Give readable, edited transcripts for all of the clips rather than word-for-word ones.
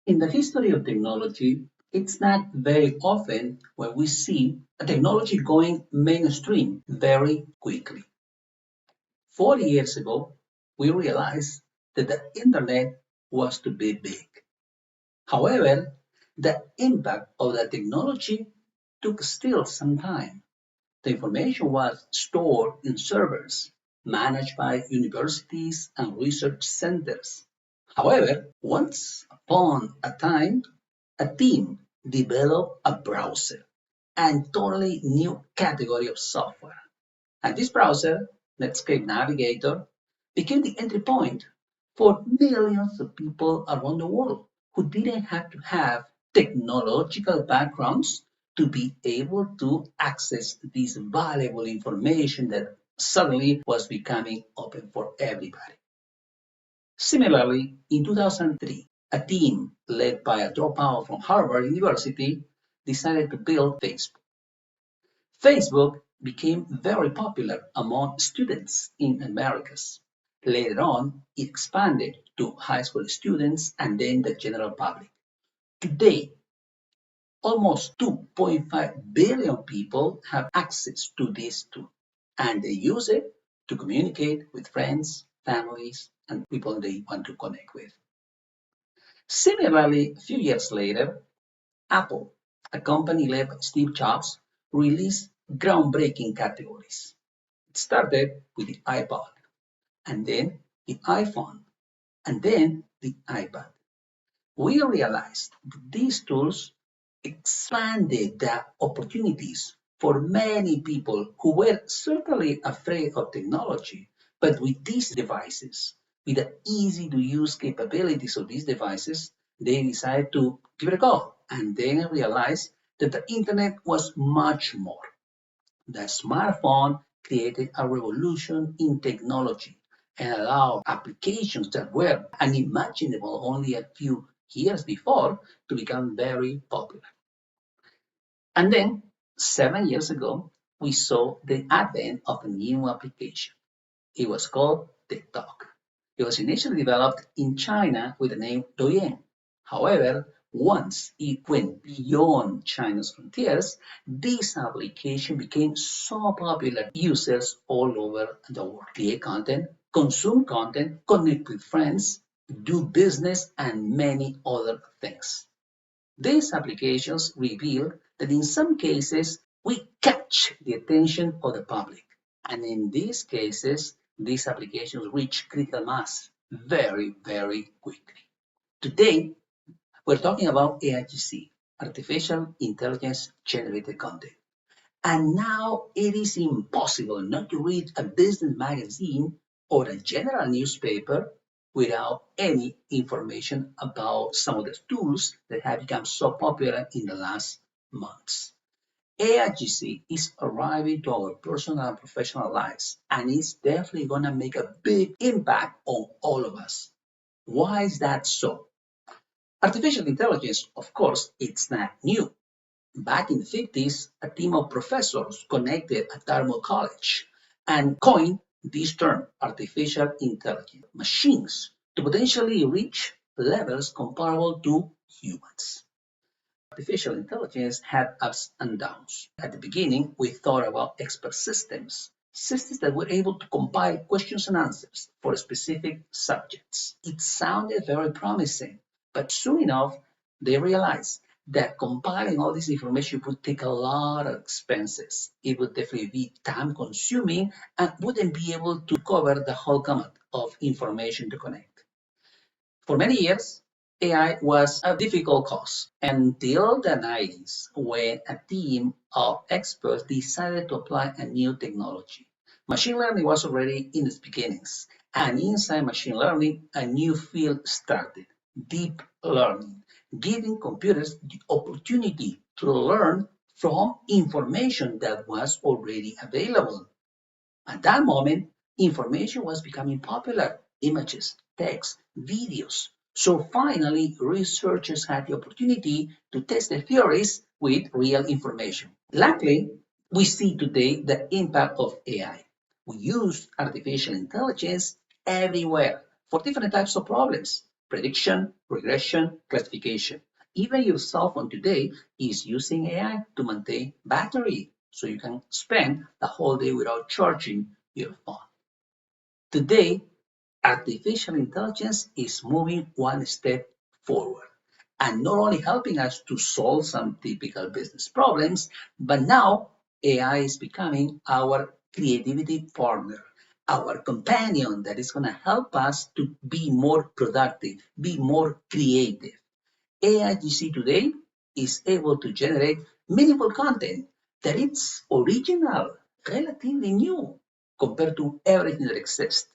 In the history of technology, it's not very often when we see a technology going mainstream very quickly. 40 years ago, we realized that the internet was to be big. However, the impact of the technology took still some time. The information was stored in servers managed by universities and research centers. However, once upon a time, a team developed a browser, a totally new category of software. And this browser, Netscape Navigator, became the entry point for millions of people around the world who didn't have to have technological backgrounds to be able to access this valuable information that suddenly was becoming open for everybody. Similarly, in 2003, a team led by a dropout from Harvard University decided to build Facebook. Facebook became very popular among students in Americas. Later on, it expanded to high school students and then the general public. Today, almost 2.5 billion people have access to this tool, and they use it to communicate with friends, families, and people they want to connect with. Similarly, a few years later, Apple, a company led by Steve Jobs, released groundbreaking categories. It started with the iPod, and then the iPhone, and then the iPad. We realized that these tools expanded the opportunities for many people who were certainly afraid of technology, but with these devices, with the easy to use capabilities of these devices, they decided to give it a go and then realized that the internet was much more. The smartphone created a revolution in technology and allowed applications that were unimaginable only a few years before to become very popular. And then, 7 years ago, we saw the advent of a new application. It was called TikTok. It was initially developed in China with the name Douyin. However, once it went beyond China's frontiers, this application became so popular users all over the world create content, consume content, connect with friends, do business, and many other things. These applications reveal that in some cases we catch the attention of the public, and in these cases, these applications reach critical mass very, very quickly. Today, we're talking about AIGC, Artificial Intelligence Generated Content. And now it is impossible not to read a business magazine or a general newspaper without any information about some of the tools that have become so popular in the last months. AIGC is arriving to our personal and professional lives, and it's definitely going to make a big impact on all of us. Why is that so? Artificial intelligence, of course, it's not new. Back in the 50s, a team of professors connected at Dartmouth College and coined this term, artificial intelligence, machines, to potentially reach levels comparable to humans. Artificial intelligence had ups and downs. At the beginning, we thought about expert systems, systems that were able to compile questions and answers for specific subjects. It sounded very promising, but soon enough, they realized that compiling all this information would take a lot of expenses. It would definitely be time consuming and wouldn't be able to cover the whole gamut of information to connect. For many years, AI was a difficult cause until the 90s when a team of experts decided to apply a new technology. Machine learning was already in its beginnings, and inside machine learning, a new field started, deep learning, giving computers the opportunity to learn from information that was already available. At that moment, information was becoming popular, images, text, videos. So finally, researchers had the opportunity to test their theories with real information. Luckily, we see today the impact of AI. We use artificial intelligence everywhere for different types of problems. prediction, regression, classification. Even your cell phone today is using AI to maintain battery, so you can spend the whole day without charging your phone. Today, artificial intelligence is moving one step forward and not only helping us to solve some typical business problems, but now AI is becoming our creativity partner, our companion that is going to help us to be more productive, be more creative. AIGC today is able to generate meaningful content that it's original, relatively new compared to everything that exists.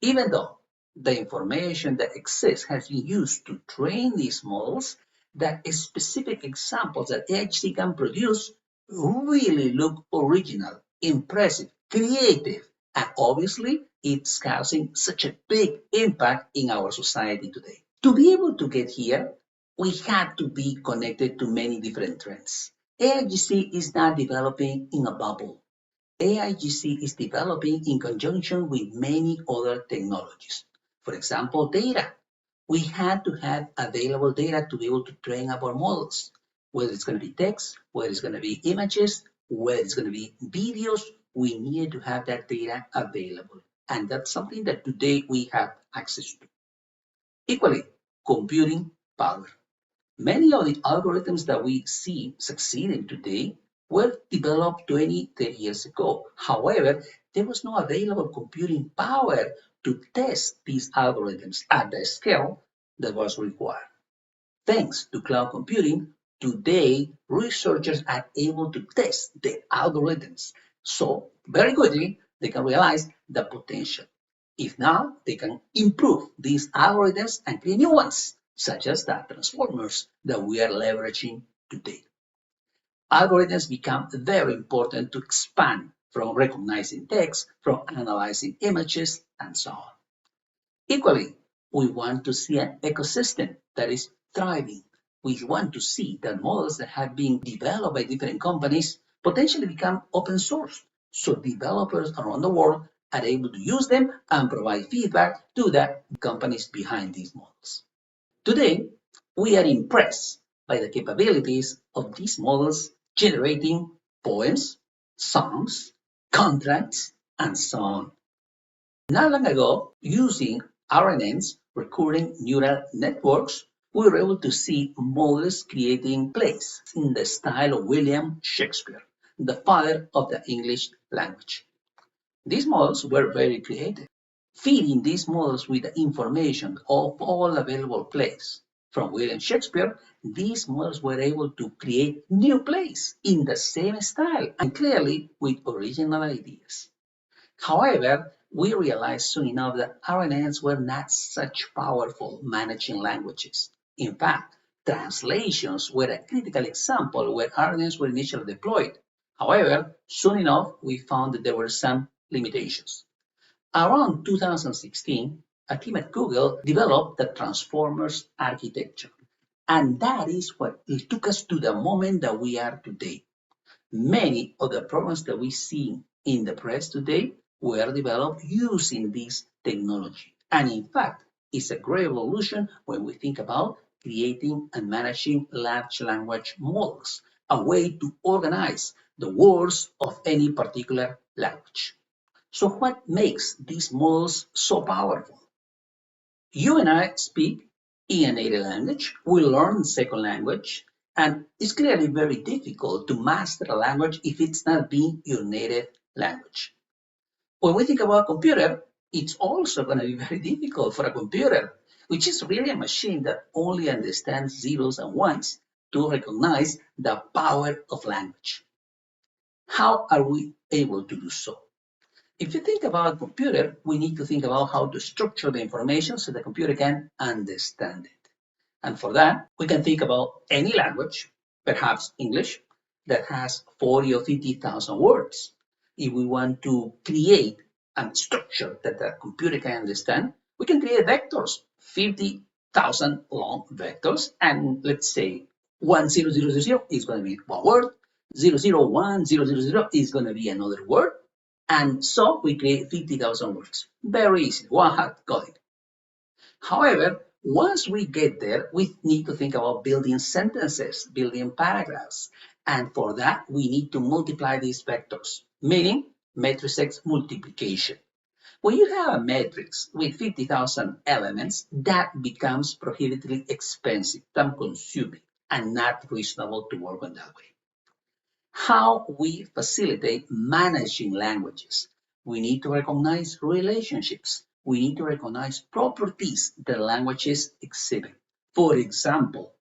Even though the information that exists has been used to train these models, the specific examples that AIGC can produce really look original, impressive, creative, and obviously it's causing such a big impact in our society today. To be able to get here, we had to be connected to many different trends. AIGC is not developing in a bubble. AIGC is developing in conjunction with many other technologies. For example, data. We had to have available data to be able to train our models, whether it's going to be text, whether it's going to be images, whether it's going to be videos, we needed to have that data available. And that's something that today we have access to. Equally, computing power. Many of the algorithms that we see succeeding today were developed 20, 30 years ago. However, there was no available computing power to test these algorithms at the scale that was required. Thanks to cloud computing, today researchers are able to test the algorithms. So very quickly, they can realize the potential. If not, they can improve these algorithms and create new ones, such as the transformers that we are leveraging today. Algorithms become very important to expand from recognizing text, from analyzing images, and so on. Equally, we want to see an ecosystem that is thriving. We want to see that models that have been developed by different companies potentially become open source, so developers around the world are able to use them and provide feedback to the companies behind these models. Today, we are impressed by the capabilities of these models generating poems, songs, contracts, and so on. Not long ago, using RNNs, recurring neural networks, we were able to see models creating plays in the style of William Shakespeare, the father of the English language. These models were very creative, feeding these models with the information of all available plays. From William Shakespeare, these models were able to create new plays in the same style and clearly with original ideas. However, we realized soon enough that RNNs were not such powerful managing languages. In fact, translations were a critical example where RNNs were initially deployed. However, soon enough, we found that there were some limitations. Around 2016, a team at Google developed the Transformers architecture. And that is what took us to the moment that we are today. Many of the problems that we see in the press today were developed using this technology. And in fact, it's a great evolution when we think about creating and managing large language models, a way to organize the words of any particular language. So what makes these models so powerful? You and I speak in a native language, we learn second language, and it's clearly very difficult to master a language if it's not being your native language. When we think about a computer, it's also going to be very difficult for a computer, which is really a machine that only understands zeros and ones, to recognize the power of language. How are we able to do so? If you think about a computer, we need to think about how to structure the information so the computer can understand it. And for that, we can think about any language, perhaps English, that has 40 or 50,000 words. If we want to create a structure that the computer can understand, we can create vectors, 50,000 long vectors, and let's say 1000 is going to be one word, 001000 is going to be another word, and so we create 50,000 words. Very easy, one hot coding. However, Once we get there, we need to think about building sentences, building paragraphs. And for that, we need to multiply these vectors, meaning matrix multiplication. When you have a matrix with 50,000 elements, that becomes prohibitively expensive, time consuming, and not reasonable to work on that way. How we facilitate managing languages. We need to recognize relationships. We need to recognize properties that languages exhibit. For example,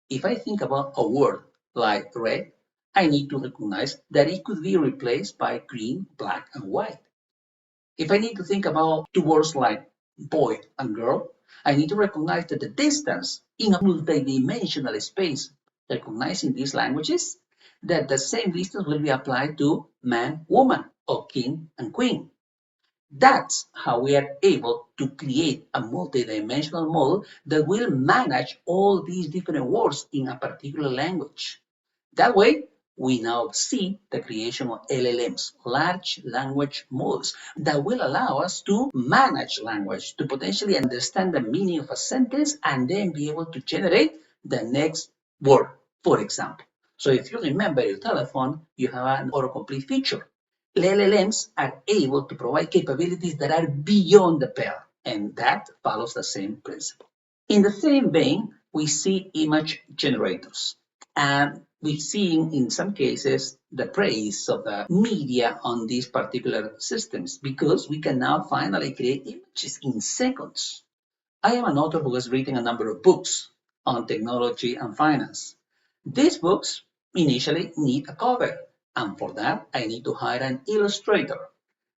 if I think about a word like red, I need to recognize that it could be replaced by green, black, and white. If I need to think about two words like boy and girl, I need to recognize that the distance in a multidimensional space, recognizing these languages, that the same distance will be applied to man, woman, or king and queen. That's how we are able to create a multidimensional model that will manage all these different words in a particular language. That way, we now see the creation of LLMs, large language models, that will allow us to manage language, to potentially understand the meaning of a sentence and then be able to generate the next word, for example. So if you remember your telephone, you have an autocomplete feature. LLMs are able to provide capabilities that are beyond the pale, and that follows the same principle. In the same vein, we see image generators. And we've seen in some cases the praise of the media on these particular systems because we can now finally create images in seconds. I am an author who has written a number of books on technology and finance. These books initially need a cover, and for that, I need to hire an illustrator.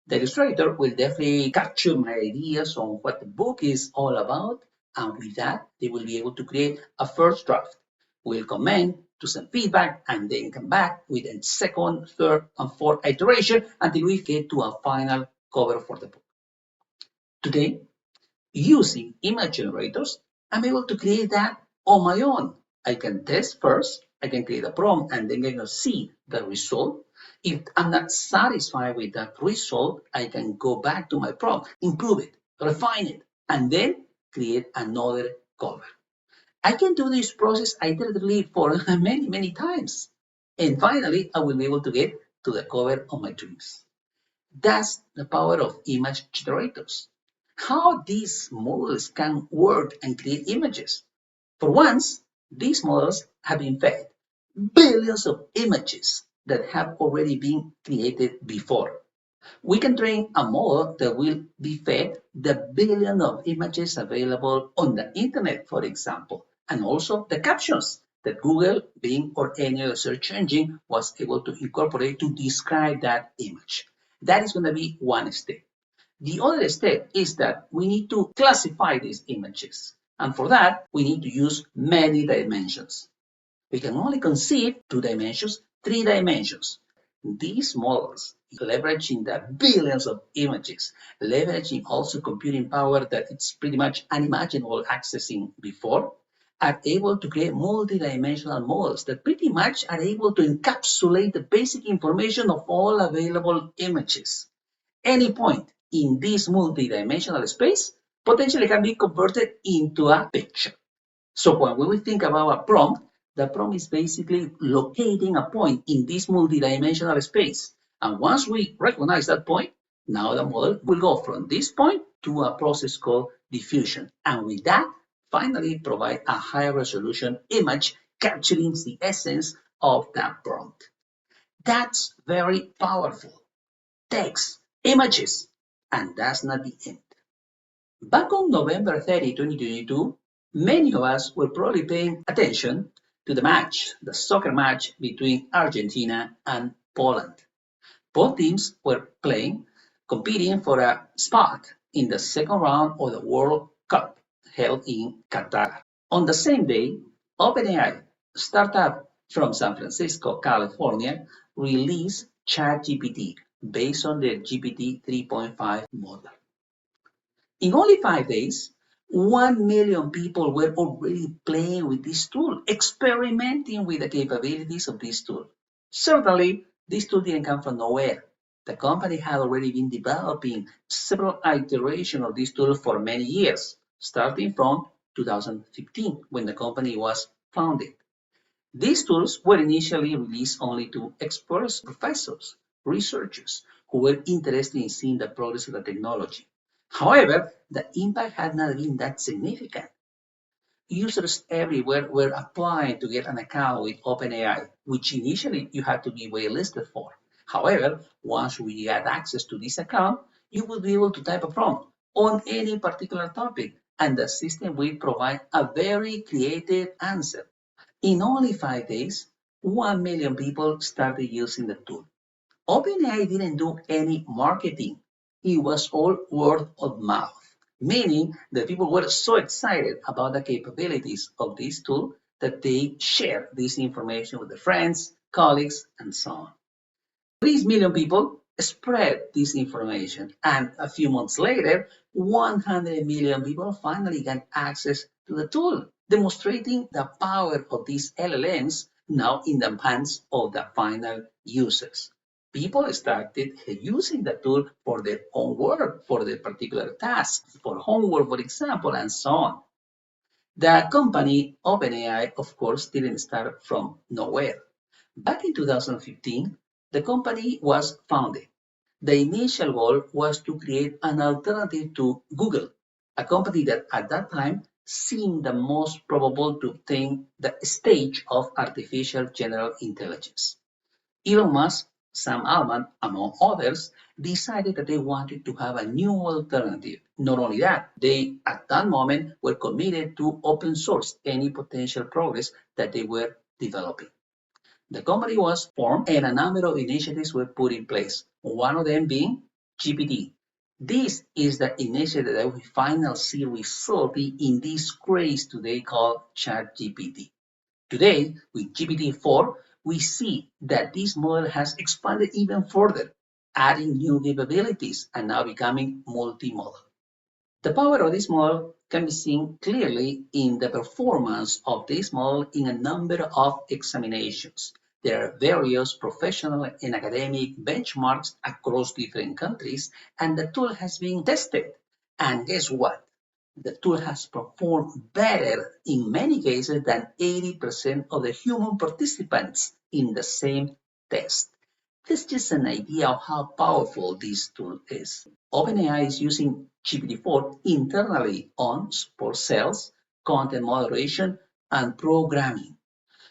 The illustrator will definitely capture my ideas on what the book is all about, and with that, they will be able to create a first draft. We'll comment to some feedback and then come back with a second, third, and fourth iteration until we get to a final cover for the book. Today, using image generators, I'm able to create that on my own. I can test first, I can create a prompt, and then I can see the result. If I'm not satisfied with that result, I can go back to my prompt, improve it, refine it, and then create another cover. I can do this process iteratively for many, many times. And finally, I will be able to get to the cover of my dreams. That's the power of image generators. How these models can work and create images. For once, these models have been fed billions of images that have already been created before. We can train a model that will be fed the billion of images available on the internet, for example, and also the captions that Google, Bing, or any other search engine was able to incorporate to describe that image. That is going to be one step. The other step is that we need to classify these images. And for that, we need to use many dimensions. We can only conceive 2 dimensions, 3 dimensions. These models, leveraging the billions of images, leveraging also computing power that it's pretty much unimaginable accessing before, are able to create multidimensional models that pretty much are able to encapsulate the basic information of all available images. Any point in this multidimensional space potentially can be converted into a picture. So when we think about a prompt, the prompt is basically locating a point in this multidimensional space. And once we recognize that point, now the model will go from this point to a process called diffusion. And with that, finally provide a higher resolution image capturing the essence of that prompt. That's very powerful. Text, images, and that's not the end. Back on November 30, 2022, many of us were probably paying attention to the soccer match between Argentina and Poland. Both teams were playing, competing for a spot in the second round of the World Cup held in Qatar. On the same day, OpenAI, startup from San Francisco, California, released ChatGPT based on their GPT 3.5 model. In only 5 days, 1 million people were already playing with this tool, experimenting with the capabilities of this tool. Certainly, this tool didn't come from nowhere. The company had already been developing several iterations of this tool for many years, starting from 2015 when the company was founded. These tools were initially released only to experts, professors, researchers who were interested in seeing the progress of the technology. However, the impact had not been that significant. Users everywhere were applying to get an account with OpenAI, which initially you had to be waitlisted for. However, once we had access to this account, you would be able to type a prompt on any particular topic, and the system will provide a very creative answer. In only 5 days, 1 million people started using the tool. OpenAI didn't do any marketing. It was all word of mouth, meaning that people were so excited about the capabilities of this tool that they shared this information with their friends, colleagues, and so on. These million people spread this information, and a few months later, 100 million people finally got access to the tool, demonstrating the power of these LLMs now in the hands of the final users. People started using the tool for their own work, for their particular tasks, for homework, for example, and so on. The company OpenAI, of course, didn't start from nowhere. Back in 2015, the company was founded. The initial goal was to create an alternative to Google, a company that at that time seemed the most probable to obtain the stage of artificial general intelligence. Elon Musk, Sam Altman, among others, decided that they wanted to have a new alternative. Not only that, they at that moment were committed to open source any potential progress that they were developing. The company was formed and a number of initiatives were put in place, one of them being GPT. This is the initiative that we finally see resulting in this craze today called ChatGPT. Today, with GPT-4, we see that this model has expanded even further, adding new capabilities and now becoming multimodal. The power of this model can be seen clearly in the performance of this model in a number of examinations. There are various professional and academic benchmarks across different countries, and the tool has been tested. And guess what? The tool has performed better in many cases than 80% of the human participants in the same test. This is just an idea of how powerful this tool is. OpenAI is using GPT-4 internally on support sales, content moderation, and programming.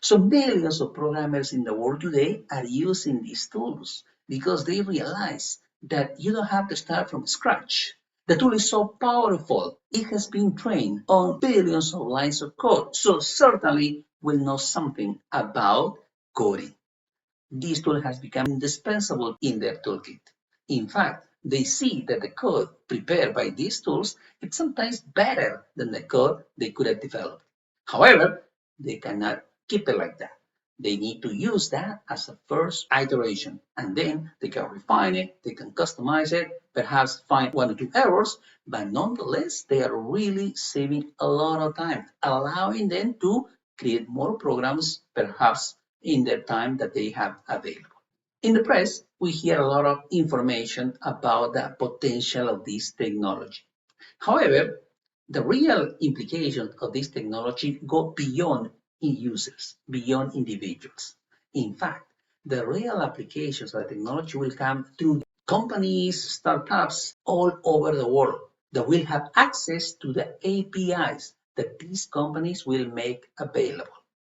So millions of programmers in the world today are using these tools because they realize that you don't have to start from scratch. The tool is so powerful, it has been trained on billions of lines of code, so certainly will know something about coding. This tool has become indispensable in their toolkit. In fact, they see that the code prepared by these tools is sometimes better than the code they could have developed. However, they cannot keep it like that. They need to use that as a first iteration, and then they can refine it, they can customize it, perhaps find one or two errors, but nonetheless, they are really saving a lot of time, allowing them to create more programs, perhaps in the time that they have available. In the press, we hear a lot of information about the potential of this technology. However, the real implications of this technology go beyond users, beyond individuals. In fact, the real applications of the technology will come through companies, startups all over the world that will have access to the APIs that these companies will make available.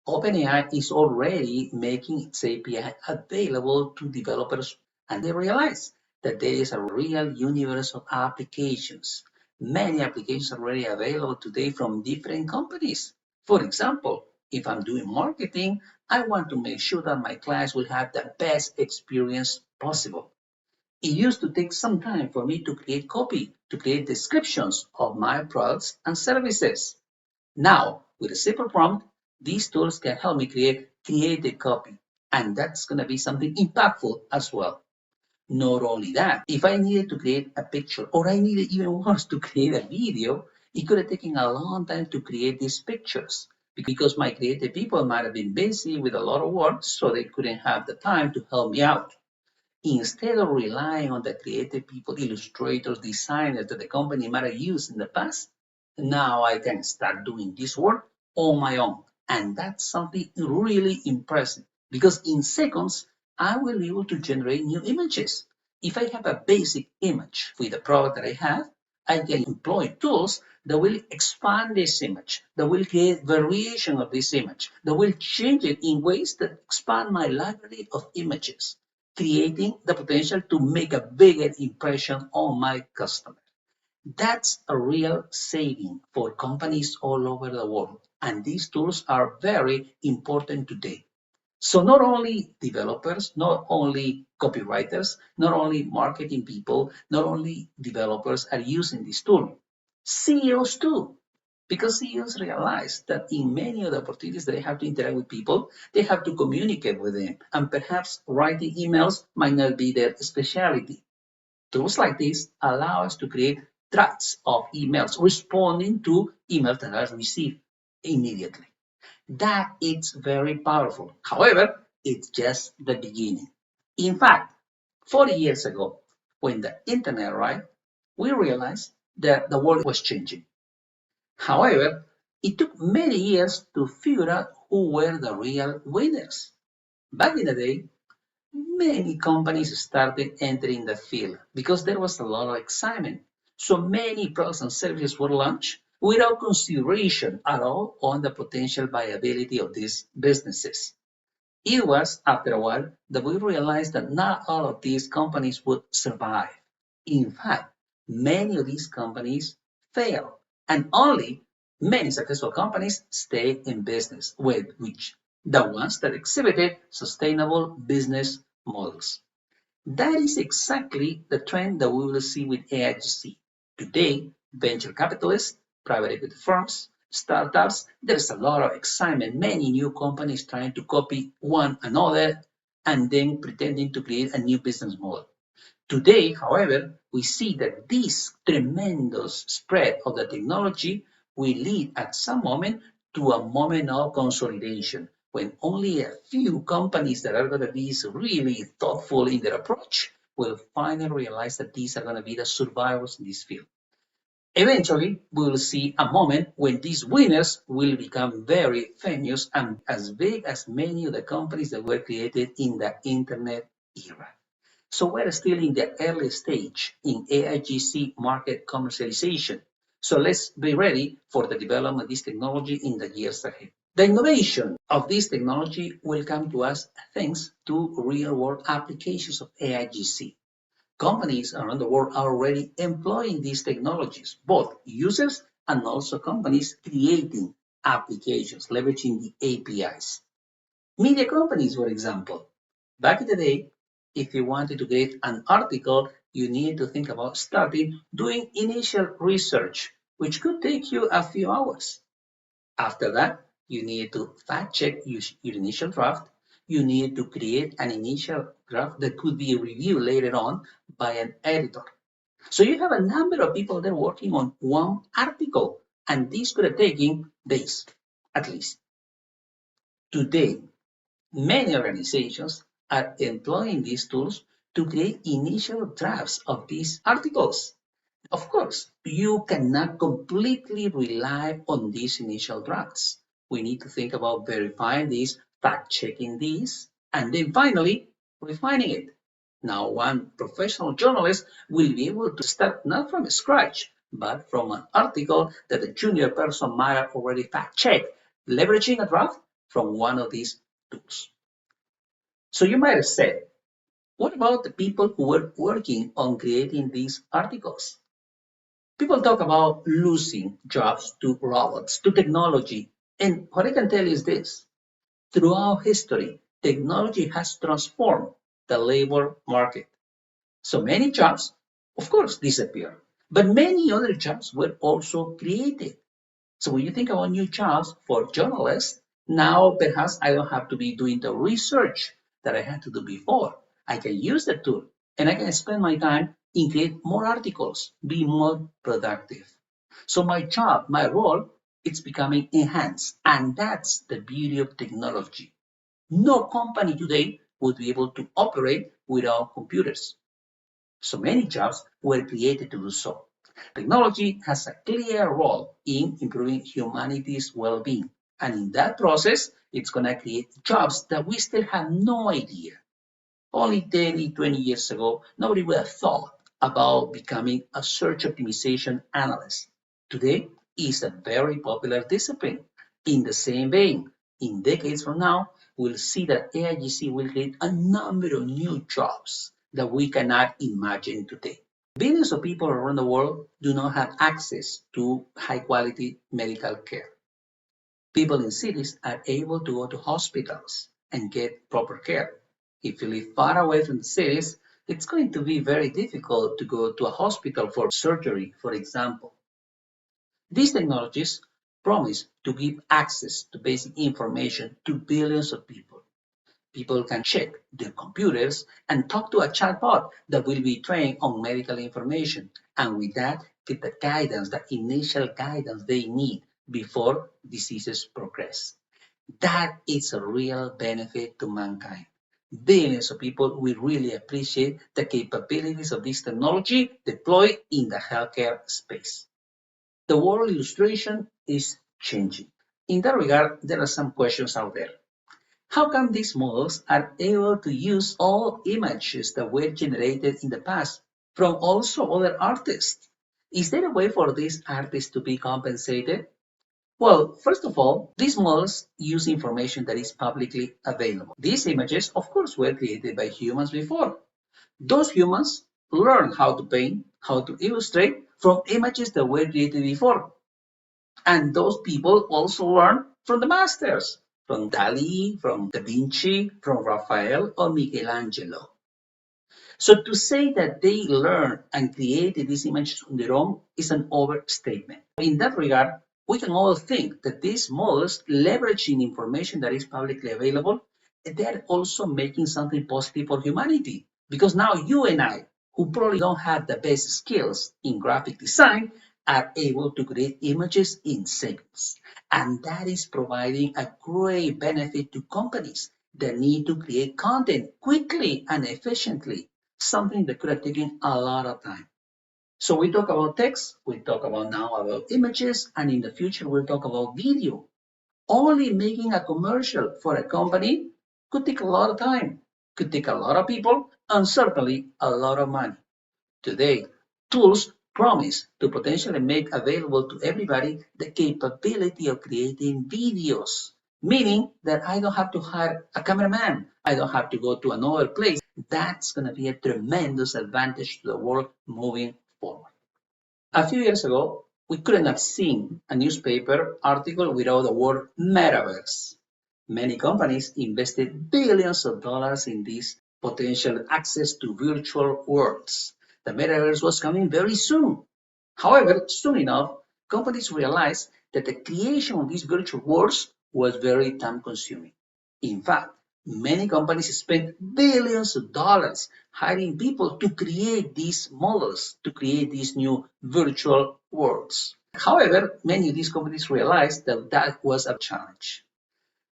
OpenAI is already making its API available to developers, and they realize that there is a real universe of applications. Many applications are already available today from different companies. For example, if I'm doing marketing, I want to make sure that my clients will have the best experience possible. It used to take some time for me to create copy, to create descriptions of my products and services. Now, with a simple prompt, these tools can help me create a copy, and that's going to be something impactful as well. Not only that, if I needed to create a picture or I needed even worse to create a video, it could have taken a long time to create these pictures because my creative people might have been busy with a lot of work, so they couldn't have the time to help me out. Instead of relying on the creative people, illustrators, designers that the company might have used in the past, Now I can start doing this work on my own. And that's something really impressive because in seconds, I will be able to generate new images. If I have a basic image with the product that I have, I can employ tools that will expand this image, that will create variation of this image, that will change it in ways that expand my library of images, creating the potential to make a bigger impression on my customer. That's a real saving for companies all over the world. And these tools are very important today. So not only developers, not only copywriters, not only marketing people, not only developers are using this tool, CEOs too. Because CEOs realize that in many of the opportunities they have to interact with people, they have to communicate with them. And perhaps writing emails might not be their specialty. Tools like this allow us to create drafts of emails responding to emails that are received immediately. That is very powerful. However, it's just the beginning. In fact, 40 years ago, when the internet arrived, we realized that the world was changing. However, it took many years to figure out who were the real winners. Back in the day, many companies started entering the field because there was a lot of excitement. So many products and services were launched without consideration at all on the potential viability of these businesses. It was after a while that we realized that not all of these companies would survive. In fact, many of these companies fail, and only many successful companies stay in business, with which the ones that exhibited sustainable business models. That is exactly the trend that we will see with AIGC. Today, venture capitalists, private equity firms, startups, there's a lot of excitement, many new companies trying to copy one another and then pretending to create a new business model. Today, however, we see that this tremendous spread of the technology will lead at some moment to a moment of consolidation when only a few companies that are going to be really thoughtful in their approach will finally realize that these are going to be the survivors in this field. Eventually, we will see a moment when these winners will become very famous and as big as many of the companies that were created in the internet era. So we're still in the early stage in AIGC market commercialization. So let's be ready for the development of this technology in the years ahead. The innovation of this technology will come to us thanks to real-world applications of AIGC. Companies around the world are already employing these technologies, both users and also companies creating applications, leveraging the APIs. Media companies, for example. Back in the day, if you wanted to get an article, you needed to think about starting doing initial research, which could take you a few hours. After that, you needed to fact check your initial draft. You needed to create an initial draft that could be reviewed later on by an editor. So you have a number of people there working on one article, and this could have taken days at least. Today, many organizations are employing these tools to create initial drafts of these articles. Of course, you cannot completely rely on these initial drafts. We need to think about verifying these, fact checking these, and then finally refining it. Now, one professional journalist will be able to start not from scratch, but from an article that a junior person might have already fact checked, leveraging a draft from one of these tools. So you might have said, what about the people who were working on creating these articles? People talk about losing jobs to robots, to technology. And what I can tell you is this. Throughout history, technology has transformed the labor market. So many jobs, of course, disappear. But many other jobs were also created. So when you think about new jobs for journalists, now perhaps I don't have to be doing the research that I had to do before. I can use the tool and I can spend my time in create more articles, be more productive. So my job, my role, it's becoming enhanced. And that's the beauty of technology. No company today would be able to operate without computers. So many jobs were created to do so. Technology has a clear role in improving humanity's well-being. And in that process, it's going to create jobs that we still have no idea. Only 10, 20 years ago, nobody would have thought about becoming a search optimization analyst. Today, it's a very popular discipline. In the same vein, in decades from now, we'll see that AIGC will create a number of new jobs that we cannot imagine today. Billions of people around the world do not have access to high quality medical care. People in cities are able to go to hospitals and get proper care. If you live far away from the cities, it's going to be very difficult to go to a hospital for surgery, for example. These technologies promise to give access to basic information to billions of people. People can check their computers and talk to a chatbot that will be trained on medical information, and with that, get the guidance, the initial guidance they need before diseases progress. That is a real benefit to mankind. Billions of people will really appreciate the capabilities of this technology deployed in the healthcare space. The world illustration is changing. In that regard, there are some questions out there. How come these models are able to use all images that were generated in the past from also other artists? Is there a way for these artists to be compensated? Well, first of all, these models use information that is publicly available. These images, of course, were created by humans before. Those humans learn how to paint, how to illustrate from images that were created before. And those people also learn from the masters, from Dali, from Da Vinci, from Raphael, or Michelangelo. So to say that they learned and created these images on their own is an overstatement. In that regard, we can all think that these models leveraging information that is publicly available, they're also making something positive for humanity. Because now you and I, who probably don't have the best skills in graphic design, are able to create images in seconds. And that is providing a great benefit to companies that need to create content quickly and efficiently, something that could have taken a lot of time. So we talk about text, we talk about now about images, and in the future we'll talk about video. Only making a commercial for a company could take a lot of time, could take a lot of people, and certainly a lot of money. Today, tools promise to potentially make available to everybody the capability of creating videos, meaning that I don't have to hire a cameraman, I don't have to go to another place. That's going to be a tremendous advantage to the world moving forward. A few years ago, we couldn't have seen a newspaper article without the word metaverse. Many companies invested billions of dollars in this potential access to virtual worlds. The metaverse was coming very soon. However, soon enough, companies realized that the creation of these virtual worlds was very time consuming. In fact, many companies spent billions of dollars hiring people to create these models, to create these new virtual worlds. However, many of these companies realized that that was a challenge.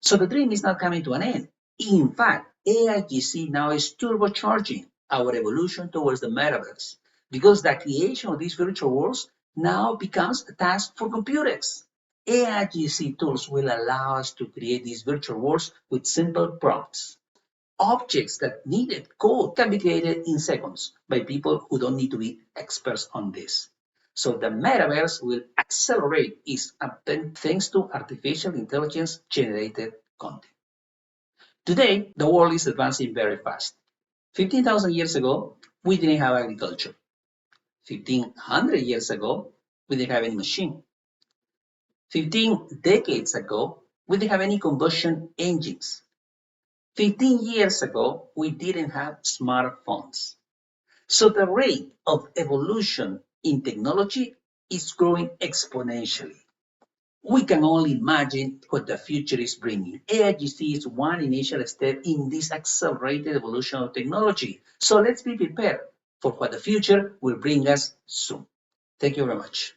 So the dream is not coming to an end. In fact, AIGC now is turbocharging our evolution towards the metaverse because the creation of these virtual worlds now becomes a task for computers. AIGC tools will allow us to create these virtual worlds with simple prompts. Objects that needed code can be created in seconds by people who don't need to be experts on this. So the metaverse will accelerate its advent thanks to artificial intelligence generated content. Today, the world is advancing very fast. 15,000 years ago, we didn't have agriculture. 1,500 years ago, we didn't have any machine. 15 decades ago, we didn't have any combustion engines. 15 years ago, we didn't have smartphones. So the rate of evolution in technology is growing exponentially. We can only imagine what the future is bringing. AIGC is one initial step in this accelerated evolution of technology. So let's be prepared for what the future will bring us soon. Thank you very much.